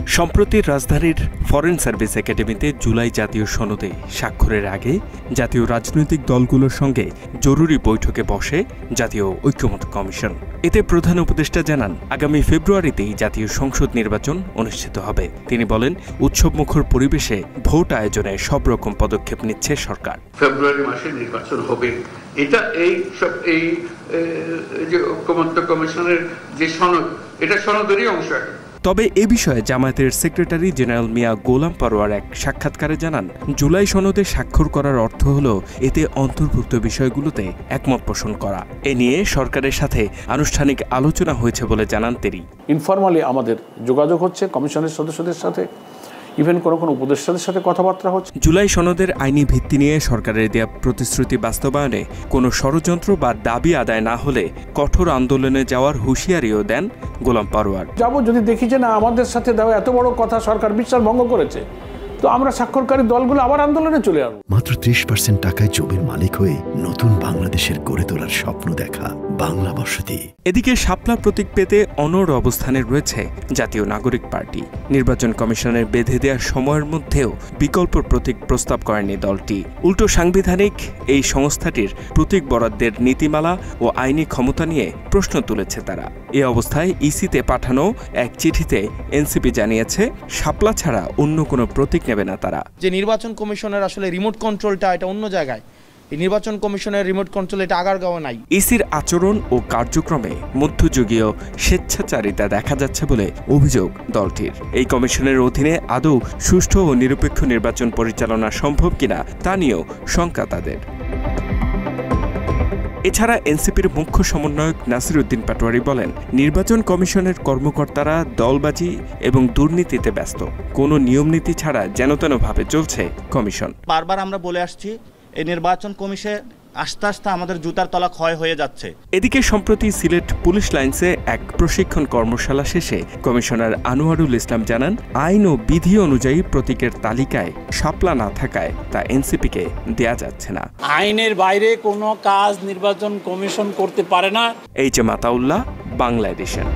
সম্প্রতি রাজধানীর foreign service একাডেমিতে জুলাই জাতীয় সনদে স্বাক্ষরের আগে জাতীয় রাজনৈতিক দলগুলোর সঙ্গে জরুরি বৈঠকে বসে জাতীয় ঐক্যমত্য কমিশন। এতে প্রধান উপদেষ্টা জানান, আগামী ফেব্রুয়ারিতেই জাতীয় সংসদ নির্বাচন অনুষ্ঠিত হবে। তিনি বলেন, উৎসবমুখর পরিবেশে ভোট আয়োজনে সব রকম পদক্ষেপ নিচ্ছে সরকার। ফেব্রুয়ারি মাসে নির্বাচন হবে, এটা এই যে ঐক্যমত্য কমিশনের যে সনদ, এটা সনদেরই অংশ। তবে এ বিষয়ে জামায়াতের সেক্রেটারি জেনারেল মিয়া গোলাম পরোয়ার এক সাক্ষাৎকারে জানান, জুলাই সনদে স্বাক্ষর করার অর্থ হল এতে অন্তর্ভুক্ত বিষয়গুলোতে একমত পোষণ করা। এ নিয়ে সরকারের সাথে আনুষ্ঠানিক আলোচনা হয়েছে বলে জানান তিনি। ইনফরমালি আমাদের যোগাযোগ হচ্ছে কমিশনের সদস্যদের সাথে, ইভেন কোনো উপদেষ্টাদের সাথে কথাবার্তা হচ্ছে। জুলাই সনদের আইনি ভিত্তি নিয়ে সরকারের দেয়া প্রতিশ্রুতি বাস্তবায়নে কোনো ষড়যন্ত্র বা দাবি আদায় না হলে কঠোর আন্দোলনে যাওয়ার হুঁশিয়ারিও দেন গোলাম পরোয়ার। যাবো যদি দেখি যে না আমাদের সাথে দেওয়া এত বড় কথা সরকার বিশ্বাস ভঙ্গ করেছে, তো আমরা স্বাক্ষরকারী দলগুলো আবার আন্দোলনে চলে আসবো। মাত্র 30% টাকায় জমির মালিক হয়ে নতুন বাংলাদেশের গড়ে তোলার স্বপ্ন দেখা বাংলা বসতি। এদিকে শাপলা প্রতীক পেতে অনড় অবস্থানে রয়েছে জাতীয় নাগরিক পার্টি। নির্বাচন কমিশনের বেঁধে দেওয়া সময়ের মধ্যেও বিকল্প প্রতীক প্রস্তাব করেনি দলটি। উল্টো সাংবিধানিক এই সংস্থাটির প্রতীক বরাদ্দের নীতিমালা ও আইনি ক্ষমতা নিয়ে প্রশ্ন তুলেছে তারা। এ অবস্থায় ইসিতে পাঠানো এক চিঠিতে এনসিপি জানিয়েছে, শাপলা ছাড়া অন্য কোনো প্রতীক নেবে না তারা। যে নির্বাচন কমিশনের আসলে রিমোট কন্ট্রোলটা এটা অন্য জায়গায়, এই নির্বাচন কমিশনের রিমোট কন্ট্রোল এটা আগারগাঁওয়ে নাই। ইসির আচরণ ও কার্যক্রমে মধ্যযুগীয় স্বেচ্ছাচারিতা দেখা যাচ্ছে বলে অভিযোগ দলটির। এই কমিশনের অধীনে আদৌ সুষ্ঠু ও নিরপেক্ষ নির্বাচন পরিচালনা সম্ভব কিনা তা নিয়েও শঙ্কা তাদের। এছাড়া এনসিপির মুখ্য সমন্বয়ক নাসির উদ্দিন পাটোয়ারি বলেন, নির্বাচন কমিশনের কর্মকর্তারা দলবাজি এবং দুর্নীতিতে ব্যস্ত। কোনো নিয়মনীতি ছাড়া যেনতেনভাবে চলছে কমিশন। বারবার আমরা বলে আসছি, এই নির্বাচন কমিশন আস্তে আস্তে আমাদের জুতার তলা ক্ষয় হয়ে যাচ্ছে। এদিকে সম্প্রতি সিলেট পুলিশ লাইন্সে এক প্রশিক্ষণ কর্মশালা শেষে কমিশনার আনোয়ারুল ইসলাম জানান, আইন ও বিধি অনুযায়ী প্রতীকের তালিকায় শাপলা না থাকায় তা এনসিপিকে দেয়া যাচ্ছে না। আইনের বাইরে কোনো কাজ নির্বাচন কমিশন করতে পারে না। H M Ataullah, Bangla addition.